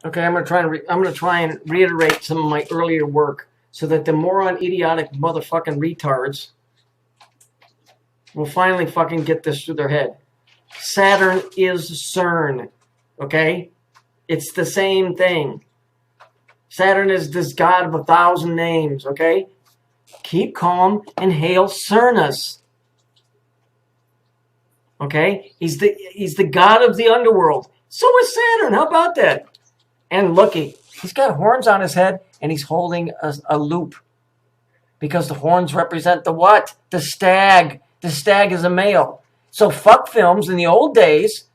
Okay, I'm gonna try and reiterate some of my earlier work so that the moron, idiotic, motherfucking retards will finally fucking get this through their head. Saturn is CERN. Okay, it's the same thing. Saturn is this god of 1,000 names. Okay, keep calm and hail Cernus. Okay, he's the god of the underworld. So is Saturn. How about that? And looky, he's got horns on his head, and he's holding a loop. Because the horns represent the what? The stag. The stag is a male. So fuck films in the old days,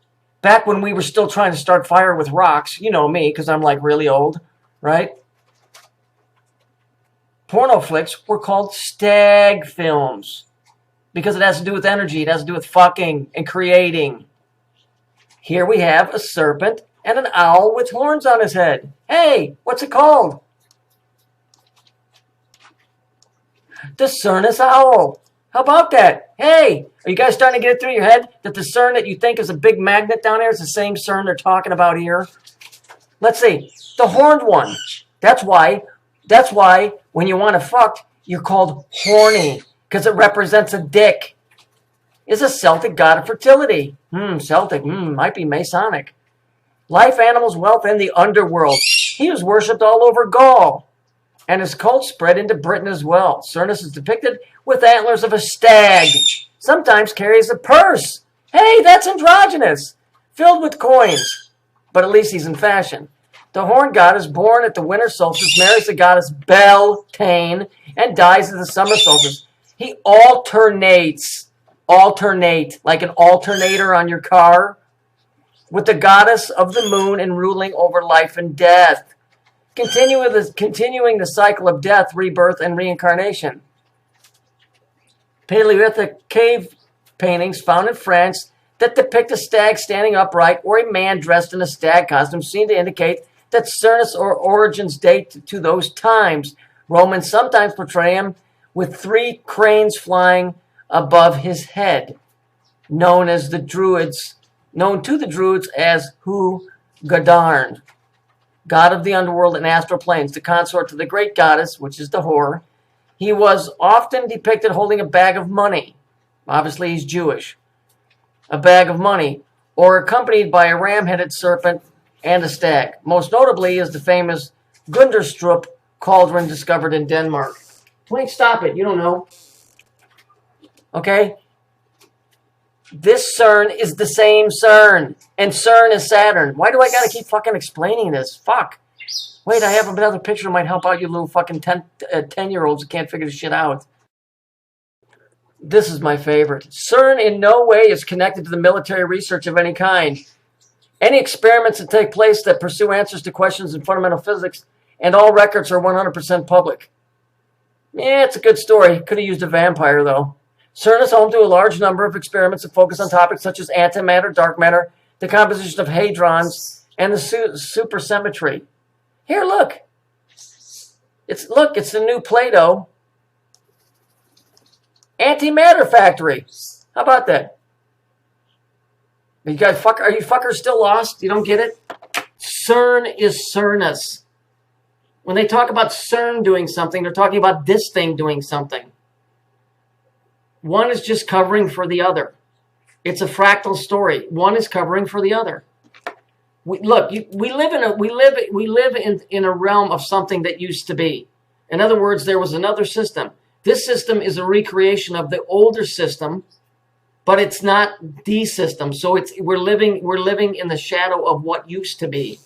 back when we were still trying to start fire with rocks. You know me, because I'm like really old, right? Porno flicks were called stag films. Because it has to do with energy. It has to do with fucking and creating. Here we have a serpent and an owl with horns on his head. Hey, what's it called? The Cernus owl. How about that? Hey, are you guys starting to get it through your head that the CERN that you think is a big magnet down there is the same CERN they're talking about here? Let's see. The horned one. That's why when you want to fuck, you're called horny. Because it represents a dick. Is a Celtic god of fertility. Celtic. Might be Masonic. Life, animals, wealth, and the underworld. He was worshipped all over Gaul. And his cult spread into Britain as well. Cernus is depicted with antlers of a stag. Sometimes carries a purse. Hey, that's androgynous. Filled with coins. But at least he's in fashion. The horned god is born at the winter solstice, marries the goddess Beltane, and dies at the summer solstice. He alternates, like an alternator on your car, with the goddess of the moon and ruling over life and death, continuing the cycle of death, rebirth, and reincarnation. Paleolithic cave paintings found in France that depict a stag standing upright or a man dressed in a stag costume seem to indicate that Cernus or origins date to those times. Romans sometimes portray him with 3 cranes flying above his head, known to the Druids as Hu Gadarn, god of the underworld and astral planes, the consort to the great goddess, which is the whore. He was often depicted holding a bag of money. Obviously, he's Jewish. A bag of money, or accompanied by a ram-headed serpent and a stag. Most notably is the famous Gunderstrup cauldron discovered in Denmark. Wait, stop it. You don't know. Okay? This CERN is the same CERN. And CERN is Saturn. Why do I gotta keep fucking explaining this? Fuck. Wait, I have another picture that might help out you little fucking 10-year-olds who can't figure this shit out. This is my favorite. CERN in no way is connected to the military research of any kind. Any experiments that take place that pursue answers to questions in fundamental physics, and all records are 100% public. Yeah, it's a good story. Could have used a vampire, though. CERN is home to a large number of experiments that focus on topics such as antimatter, dark matter, the composition of hadrons, and the supersymmetry. Here, look. It's the new Plato antimatter factory. How about that? You guys are you fuckers still lost? You don't get it? CERN is Cernus. When they talk about CERN doing something, they're talking about this thing doing something. One is just covering for the other. It's a fractal story. One is covering for the other. We live in a realm of something that used to be. In other words, there was another system. This system is a recreation of the older system, but it's not the system. So we're living in the shadow of what used to be.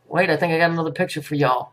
Wait, I think I got another picture for y'all.